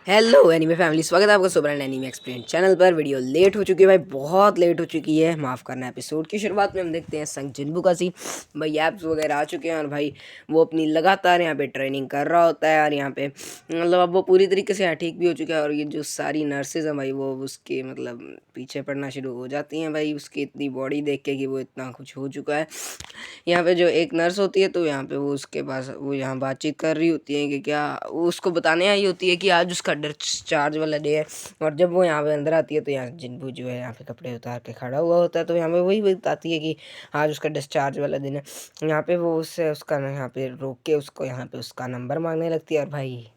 Hello anime family, स्वागत है आपका सुबह एनीमे एक्सप्लेन चैनल पर। वीडियो लेट हो चुकी है भाई, बहुत लेट हो चुकी है, माफ़ करना। एपिसोड की शुरुआत में हम देखते हैं संग जिन्बू का सीन। भाई एप्स वगैरह आ चुके हैं और भाई वो अपनी लगातार यहाँ पे ट्रेनिंग कर रहा होता है। और यहाँ पे मतलब अब वो पूरी तरीके से यहाँ ठीक भी हो चुका है। और ये जो सारी नर्सेज हैं भाई, वो उसके मतलब पीछे पड़ना शुरू हो जाती हैं भाई, उसकी इतनी बॉडी देख के कि वो इतना कुछ हो चुका है। यहाँ पे जो एक नर्स होती है, तो यहाँ पे वो उसके पास वो यहाँ बातचीत कर रही होती है कि क्या, वो उसको बताने आई होती है कि आज उसका डिस्चार्ज वाला डे है। और जब वो यहाँ पे अंदर आती है, तो यहाँ जिन्बू जो है यहाँ पे कपड़े उतार के खड़ा हुआ होता है। तो यहाँ पे वही बताती है कि आज उसका डिस्चार्ज वाला दिन है। यहाँ पे वो उससे उसका यहाँ पे रोक के उसको यहाँ पे उसका नंबर मांगने लगती है। और भाई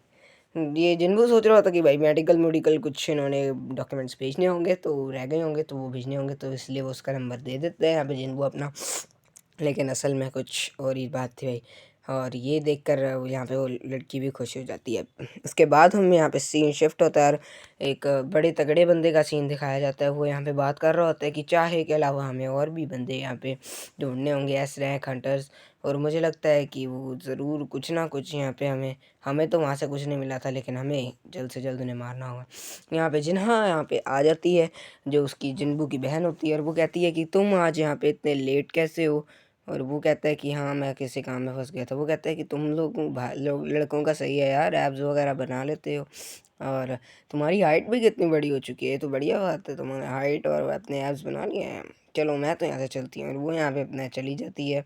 ये जिन्बू सोच रहा होता कि भाई मेडिकल मेडिकल कुछ इन्होंने डॉक्यूमेंट्स भेजने होंगे, तो रह गए होंगे, तो वो भेजने होंगे, तो इसलिए वो उसका नंबर दे देते हैं यहाँ पे जिन्बू अपना। लेकिन असल में कुछ और ही बात थी भाई। और ये देखकर यहाँ पे वो लड़की भी खुश हो जाती है। उसके बाद हम यहाँ पे सीन शिफ्ट होता है और एक बड़े तगड़े बंदे का सीन दिखाया जाता है। वो यहाँ पे बात कर रहा होता है कि चाहे के अलावा हमें और भी बंदे यहाँ पे ढूंढने होंगे, एस रैंक हंटर्स। और मुझे लगता है कि वो ज़रूर कुछ ना कुछ यहाँ पे हमें हमें तो वहाँ से कुछ नहीं मिला था, लेकिन हमें जल्द से जल्द उन्हें मारना होगा। यहाँ पे जिन्हा यहाँ पे आ जाती है, जो उसकी जिन्बू की बहन होती है। और वो कहती है कि तुम आज यहाँ पे इतने लेट कैसे हो। और वो कहता है कि हाँ, मैं किसी काम में फंस गया था। वो कहता है कि तुम लोग लड़कों का सही है यार, एब्स वगैरह बना लेते हो, और तुम्हारी हाइट भी कितनी बड़ी हो चुकी है। तो बढ़िया बात है, तुम्हारे हाइट और अपने एब्स बना लिए हैं। चलो मैं तो यहाँ से चलती हूँ। और वो यहाँ पे अपना चली जाती है।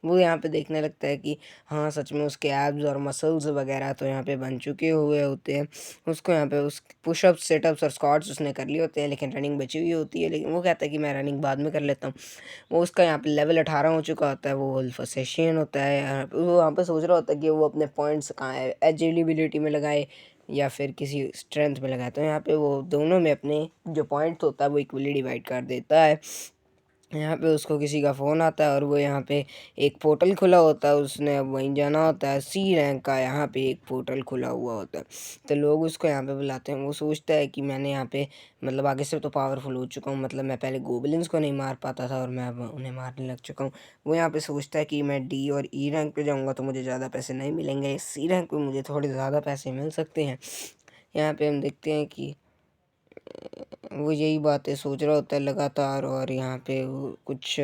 वो यहाँ पे देखने लगता है कि हाँ, सच में उसके एब्स और मसल्स वगैरह तो यहाँ पे बन चुके हुए होते हैं। उसको यहाँ पे उस पुशअप्स सेटअप्स और स्क्वाट्स उसने कर लिए होते हैं, लेकिन रनिंग बची हुई होती है। लेकिन वो कहता है कि मैं रनिंग बाद में कर लेता हूँ। वो उसका यहाँ पे लेवल 18 हो चुका होता है, वो वुल्फ होता है। वो वहाँ पे सोच रहा होता है कि वो अपने पॉइंट्स कहाँ है, एजिलिबिलिटी में लगाए या फिर किसी स्ट्रेंथ में लगाए। तो यहाँ पे वो दोनों में अपने जो पॉइंट्स होता है वो इक्वली डिवाइड कर देता है। यहाँ पे उसको किसी का फ़ोन आता है और वो यहाँ पे एक पोर्टल खुला होता है, उसने अब वहीं जाना होता है। सी रैंक का यहाँ पे एक पोर्टल खुला हुआ होता है, तो लोग उसको यहाँ पे बुलाते हैं। वो सोचता है कि मैंने यहाँ पे मतलब आगे से तो पावरफुल हो चुका हूँ, मतलब मैं पहले गोबलिन्स को नहीं मार पाता था और मैं अब उन्हें मारने लग चुका हूँ। वो यहाँ पे सोचता है कि मैं डी और ई रैंक पे जाऊँगा तो मुझे ज़्यादा पैसे नहीं मिलेंगे, सी रैंक पे मुझे थोड़े ज़्यादा पैसे मिल सकते हैं। यहाँ पे हम देखते हैं कि वो यही बातें सोच रहा होता है लगातार। और यहाँ पे वो कुछ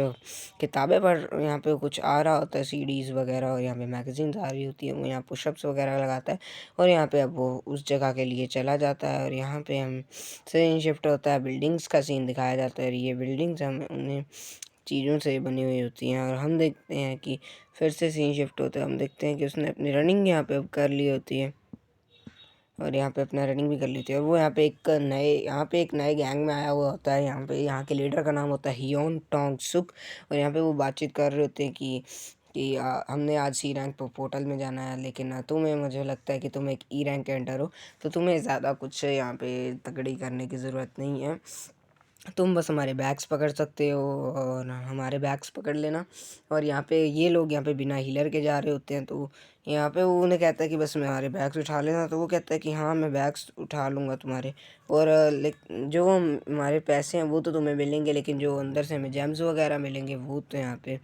किताबें पढ़, यहाँ पे कुछ आ रहा होता है, सीडीज़ वगैरह, और यहाँ पे मैगजीन्स आ रही होती है। वो यहाँ पुशअप्स वगैरह लगाता है और यहाँ पे अब वो उस जगह के लिए चला जाता है। और यहाँ पे हम सीन शिफ्ट होता है, बिल्डिंग्स का सीन दिखाया जाता है। और ये बिल्डिंग्स हम उन्हें चीज़ों से बनी हुई होती हैं। और हम देखते हैं कि फिर से सीन शिफ्ट होता है, हम देखते हैं कि उसने अपनी रनिंग यहाँ पे अब कर ली होती है और यहाँ पे अपना रनिंग भी कर लेती है। और वो यहाँ पे एक नए गैंग में आया हुआ होता है। यहाँ पे यहाँ के लीडर का नाम होता है हियोन टोंग सुक। और यहाँ पे वो बातचीत कर रहे होते हैं कि हमने आज सी रैंक पोर्टल में जाना है, लेकिन तुम्हें, मुझे लगता है कि तुम एक ई रैंक एंटर हो, तो तुम्हें ज़्यादा कुछ यहाँ पे तगड़ी करने की ज़रूरत नहीं है। तुम बस हमारे बैग्स पकड़ सकते हो और हमारे बैग्स पकड़ लेना। और यहाँ पे ये लोग यहाँ पे बिना हीलर के जा रहे होते हैं, तो यहाँ पे वो उन्हें कहता है कि बस हमारे बैग्स उठा लेना। तो वो कहता है कि हाँ, मैं बैग्स उठा लूँगा तुम्हारे, और जो हमारे पैसे हैं वो तो तुम्हें मिलेंगे, लेकिन जो अंदर से हमें जेम्स वगैरह मिलेंगे वो तो यहाँ पे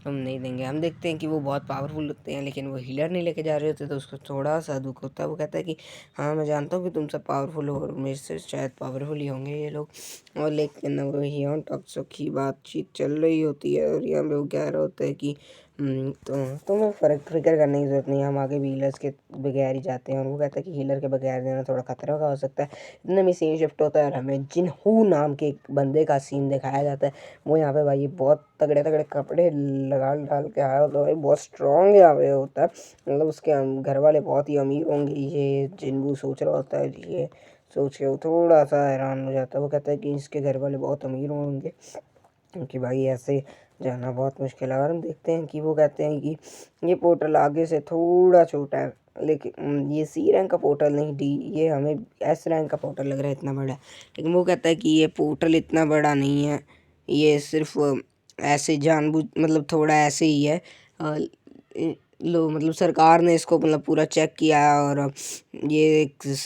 हम नहीं देंगे। हम देखते हैं कि वो बहुत पावरफुल होते हैं, लेकिन वो हीलर नहीं लेके जा रहे होते, तो उसको थोड़ा सा दुख होता है। वो कहता है कि हाँ, मैं जानता हूँ कि तुम सब पावरफुल हो और मेरे से शायद पावरफुल ही होंगे ये लोग। और लेकिन वही ऑन टॉक्सिक की बातचीत चल रही होती है और यहाँ पे वो कह रहा होता है कि तो तुम्हें फिक्र करने की ज़रूरत नहीं है, हम आगे भी हीलर्स के बगैर ही जाते हैं। और वो कहता है कि हीलर के बगैर जाना थोड़ा खतरा का हो सकता है। इतने में सीन शिफ्ट होता है और हमें जिनहू नाम के एक बंदे का सीन दिखाया जाता है। वो यहाँ पे भाई बहुत तगड़े तगड़े कपड़े लगा डाल के आया होता है भाई, बहुत स्ट्रॉन्ग यहाँ पे होता है। मतलब उसके घर वाले बहुत ही अमीर होंगे, ये जिन्बू सोच रहा होता है। ये सोच के वो थोड़ा सा हैरान हो जाता है। वो कहता है कि इसके घर वाले बहुत अमीर होंगे, क्योंकि भाई ऐसे जाना बहुत मुश्किल है। और हम देखते हैं कि वो कहते हैं कि ये पोर्टल आगे से थोड़ा छोटा है, लेकिन ये सी रैंक का पोर्टल नहीं, डी, ये हमें एस रैंक का पोर्टल लग रहा है, इतना बड़ा है। लेकिन वो कहता है कि ये पोर्टल इतना बड़ा नहीं है, ये सिर्फ ऐसे जानबूझ मतलब थोड़ा ऐसे ही है। लो मतलब सरकार ने इसको मतलब पूरा चेक किया है, और ये एक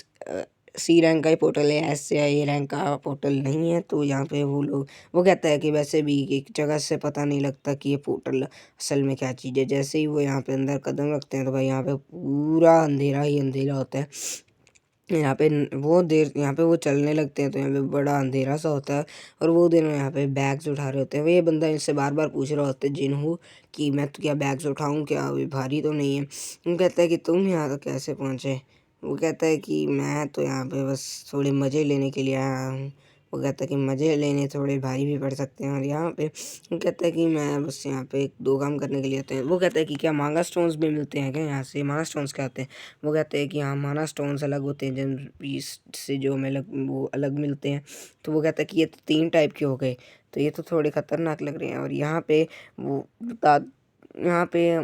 सी रैंक का ही पोर्टल है, एस या ए रैंक का पोर्टल नहीं है। तो यहाँ पे वो कहता है कि वैसे भी एक जगह से पता नहीं लगता कि ये पोर्टल असल में क्या चीज़ है। जैसे ही वो यहाँ पे अंदर कदम रखते हैं, तो भाई यहाँ पे पूरा अंधेरा ही अंधेरा होता है। यहाँ पे वो चलने लगते हैं तो यहाँ पे बड़ा अंधेरा सा होता है और वो दोनों यहाँ पे बैग्स उठा रहे होते हैं। वो ये बंदा इनसे बार बार पूछ रहा होता है जिन्हों कि मैं तो क्या बैग्स उठाऊँ, क्या अभी भारी तो नहीं है। वो कहता है कि तुम यहाँ तो कैसे पहुँचे। वो कहता है कि मैं तो यहाँ पे बस थोड़े मज़े लेने के लिए आया हूँ। वो कहता है कि मज़े लेने थोड़े भारी भी पड़ सकते हैं। और यहाँ पे वो कहता है कि मैं बस यहाँ पे दो काम करने के लिए आते हैं। वो कहता है कि क्या मांगा स्टोन्स भी मिलते हैं क्या यहाँ से, मांगा स्टोन्स क्या आते हैं। वो कहते हैं कि हाँ माना स्टोन्स अलग होते हैं जिन पीस से जो हमें वो अलग मिलते हैं। तो वो कहता है कि ये तो 3 टाइप के हो गए, तो ये तो थोड़े खतरनाक लग रहे हैं। और यहाँ पे वो बता यहाँ पे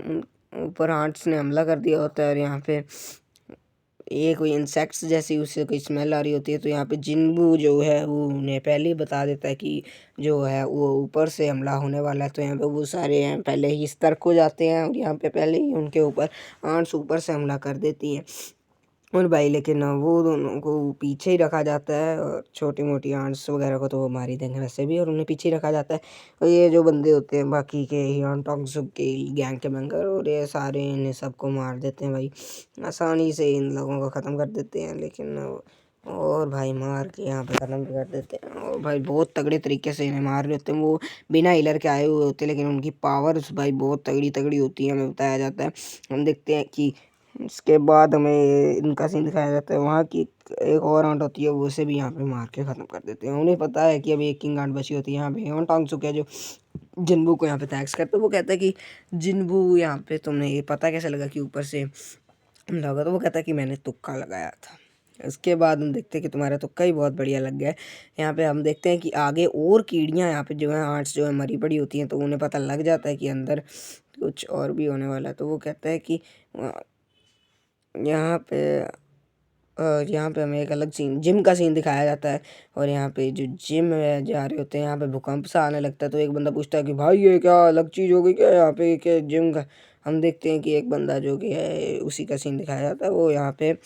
ऊपर आंट्स ने हमला कर दिया होता है और यहाँ पे ये कोई इंसेक्ट्स जैसी उससे कोई स्मेल आ रही होती है। तो यहाँ पे जिन्बू जो है वो उन्हें पहले ही बता देता है कि जो है वो ऊपर से हमला होने वाला है। तो यहाँ पे वो सारे हैं पहले ही सतर्क हो जाते हैं और यहाँ पे पहले ही उनके ऊपर आंट्स ऊपर से हमला कर देती हैं। और भाई लेकिन वो दोनों को पीछे ही रखा जाता है और छोटी मोटी आंट्स वगैरह को तो वो मार ही देंगे वैसे भी, और उन्हें पीछे ही रखा जाता है। और ये जो बंदे होते हैं बाकी के हियॉन टॉक्सुक के गैंग के मेंबर और ये सारे इन्हें सबको मार देते हैं भाई, आसानी से इन लोगों को ख़त्म कर देते हैं। लेकिन और भाई मार के यहाँ पे ख़त्म भी कर देते हैं और भाई बहुत तगड़े तरीके से इन्हें मार रहे होते हैं। वो बिना हीलर के आए हुए होते हैं लेकिन उनकी पावर्स भाई बहुत तगड़ी तगड़ी होती है, हमें बताया जाता है। हम देखते हैं कि इसके बाद हमें इनका सीन दिखाया जाता है वहाँ की एक और आंट होती है, वो उसे भी यहाँ पे मार के ख़त्म कर देते हैं। उन्हें पता है कि अभी एक किंग आंट बची होती है यहाँ पे हियॉन टॉन्गसुक है जो जिन्बू को यहाँ पे टैक्स करता है। वो कहता है कि जिन्बू यहाँ पे तुमने ये पता कैसे लगा कि ऊपर से हमला होगा। तो वो कहता है कि मैंने तुक्का लगाया था। इसके बाद हम देखते हैं कि तुम्हारा तुक्का ही बहुत बढ़िया लग गया है। यहाँ पे हम देखते हैं कि आगे और कीड़ियाँ यहाँ पे जो है आंट्स जो है मरी पड़ी होती हैं, तो उन्हें पता लग जाता है कि अंदर कुछ और भी होने वाला है। तो वो कहता है कि यहाँ पे यहाँ पे हमें एक अलग सीन जिम का सीन दिखाया जाता है। और यहाँ पे जो जिम में जा रहे होते हैं यहाँ पे भूकंप सा आने लगता है। तो एक बंदा पूछता है कि भाई ये क्या अलग चीज़ हो गई क्या यहाँ पे, क्या जिम का। हम देखते हैं कि एक बंदा जो कि है उसी का सीन दिखाया जाता है, वो यहाँ पे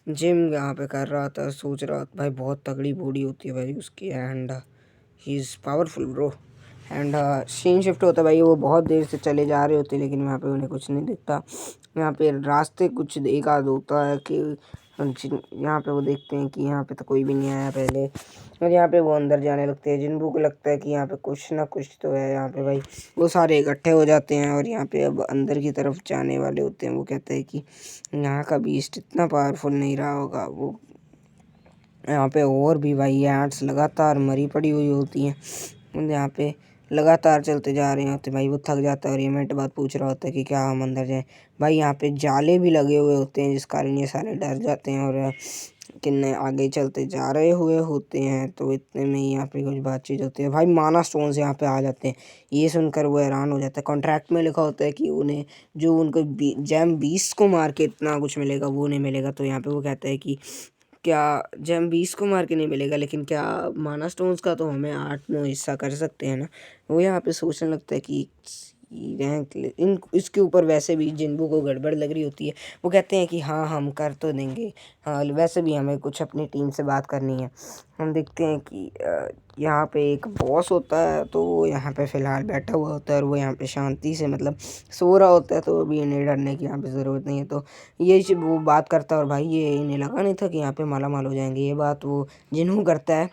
जिम यहाँ पे कर रहा था, सोच रहा था भाई बहुत तगड़ी बॉडी होती है भाई उसकी and he is powerful bro. And scene shift होता है भाई, वो बहुत देर से चले जा रहे होते हैं लेकिन यहाँ पे उन्हें कुछ नहीं दिखता। यहाँ पे रास्ते कुछ एक आध होता है कि यहाँ पे वो देखते हैं कि यहाँ पे तो कोई भी नहीं आया पहले, और यहाँ पे वो अंदर जाने लगते हैं। जिन्बू को लगता है कि यहाँ पे कुछ ना कुछ तो है यहाँ पे भाई। वो सारे इकट्ठे हो जाते हैं और यहाँ पे अब अंदर की तरफ जाने वाले होते हैं। वो कहते हैं कि यहाँ का बीस्ट इतना पावरफुल नहीं रहा होगा। वो यहाँ पे और भी भाई एंट्स लगातार मरी पड़ी हुई होती हैं, यहाँ पे लगातार चलते जा रहे होते भाई। वो थक जाता है और ये मिनट बाद पूछ रहा होता है कि क्या हम अंदर जाएं। भाई यहाँ पे जाले भी लगे हुए होते हैं जिस कारण ये सारे डर जाते हैं और किन्ने आगे चलते जा रहे हुए होते हैं। तो इतने में ही यहाँ पे कुछ बातचीत होती है भाई, माना स्टोन्स यहाँ पे आ जाते हैं। ये सुनकर वो हैरान हो जाता है। कॉन्ट्रैक्ट में लिखा होता है कि उन्हें जो उनको जैम 20 को मार के इतना कुछ मिलेगा वो नहीं मिलेगा। तो यहाँ पे वो कहता है कि क्या जेम 20 को मार के नहीं मिलेगा, लेकिन क्या माना स्टोन्स का तो हमें 8-9 हिस्सा कर सकते हैं ना। वो यहाँ पे सोचने लगता है कि रैंक इन इसके ऊपर वैसे भी जिन्बू को गड़बड़ लग रही होती है। वो कहते हैं कि हाँ हम कर तो देंगे, हाँ वैसे भी हमें कुछ अपनी टीम से बात करनी है। हम देखते हैं कि यहाँ पे एक बॉस होता है, तो वो यहाँ पे फ़िलहाल बैठा हुआ होता है और वो यहाँ पे शांति से मतलब सो रहा होता है। तो अभी इन्हें डरने की यहाँ पे ज़रूरत नहीं है। तो ये वो बात करता है और भाई ये इन्हें लगा नहीं था कि यहाँ पे माला माल हो जाएंगे। ये बात वो जिन्हू करता है,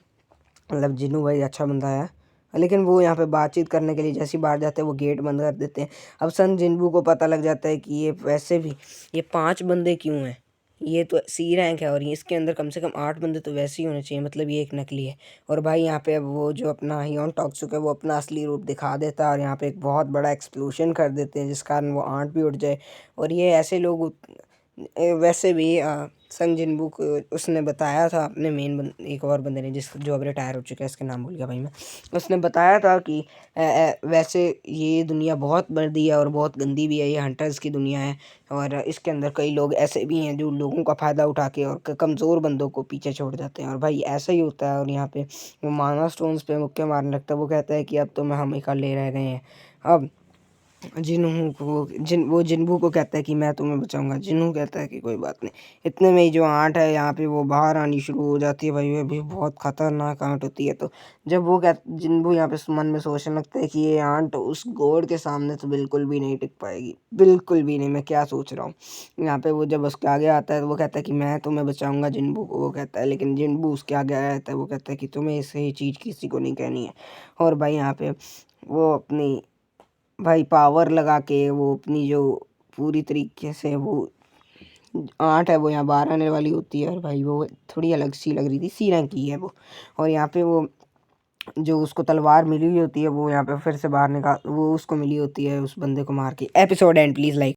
मतलब जिन्नू भाई अच्छा बंदा है। लेकिन वो यहाँ पे बातचीत करने के लिए जैसे ही बाहर जाते हैं वो गेट बंद कर देते हैं। अब सन जिन्बू को पता लग जाता है कि ये वैसे भी ये 5 बंदे क्यों हैं, ये तो सी रैंक है और ये इसके अंदर कम से कम 8 बंदे तो वैसे ही होने चाहिए, मतलब ये एक नकली है। और भाई यहाँ पे अब वो जो अपना हियॉन टॉक्सुक है वो अपना असली रूप दिखा देता है और यहाँ पे एक बहुत बड़ा एक्सप्लोजन कर देते हैं जिस कारण वो आंट भी उठ जाए। और ये ऐसे लोग वैसे भी सन जिन्बू को उसने बताया था अपने एक और बंदे ने जिस जो अब रिटायर हो चुका है, इसके नाम भूल गया भाई मैं। उसने बताया था कि वैसे ये दुनिया बहुत बड़ी है और बहुत गंदी भी है, ये हंटर्स की दुनिया है और इसके अंदर कई लोग ऐसे भी हैं जो लोगों का फ़ायदा उठा के और कमज़ोर बंदों को पीछे छोड़ जाते हैं। और भाई ऐसा ही होता है। और यहाँ पे वो माना स्टोन्स पे मुक्के मारने लगता है। वो कहता है कि अब तो हम ही ले रह गए हैं। अब वो जिन्बू को कहता है कि मैं तुम्हें बचाऊंगा। जिन्नू कहता है कि कोई बात नहीं। इतने में ही जो आंट है यहाँ पे वो बाहर आनी शुरू हो जाती है भाई। वो भी बहुत खतरनाक आंट होती है। तो जब वो जिन्बू यहाँ पे मन में सोचने लगता है कि ये आंट उस गोड के सामने तो बिल्कुल भी नहीं टिक पाएगी, बिल्कुल भी नहीं। मैं क्या सोच रहा हूँ यहाँ पे। वो जब उसके आगे आता है तो वो कहता है कि मैं तुम्हें बचाऊंगा जिन्बू को, वो कहता है। लेकिन जिन्बू उसके आगे आया था, वो कहता है कि तुम्हें ऐसे ही चीज़ किसी को नहीं कहनी है। और भाई यहाँ पे वो अपनी भाई पावर लगा के वो अपनी जो पूरी तरीके से वो आंट है वो यहाँ बाहर आने वाली होती है। और भाई वो थोड़ी अलग सी लग रही थी, सी रंग की है वो। और यहाँ पे वो जो उसको तलवार मिली हुई होती है वो यहाँ पे फिर से बाहर निकाल, वो उसको मिली होती है उस बंदे को मार के। Episode and please like.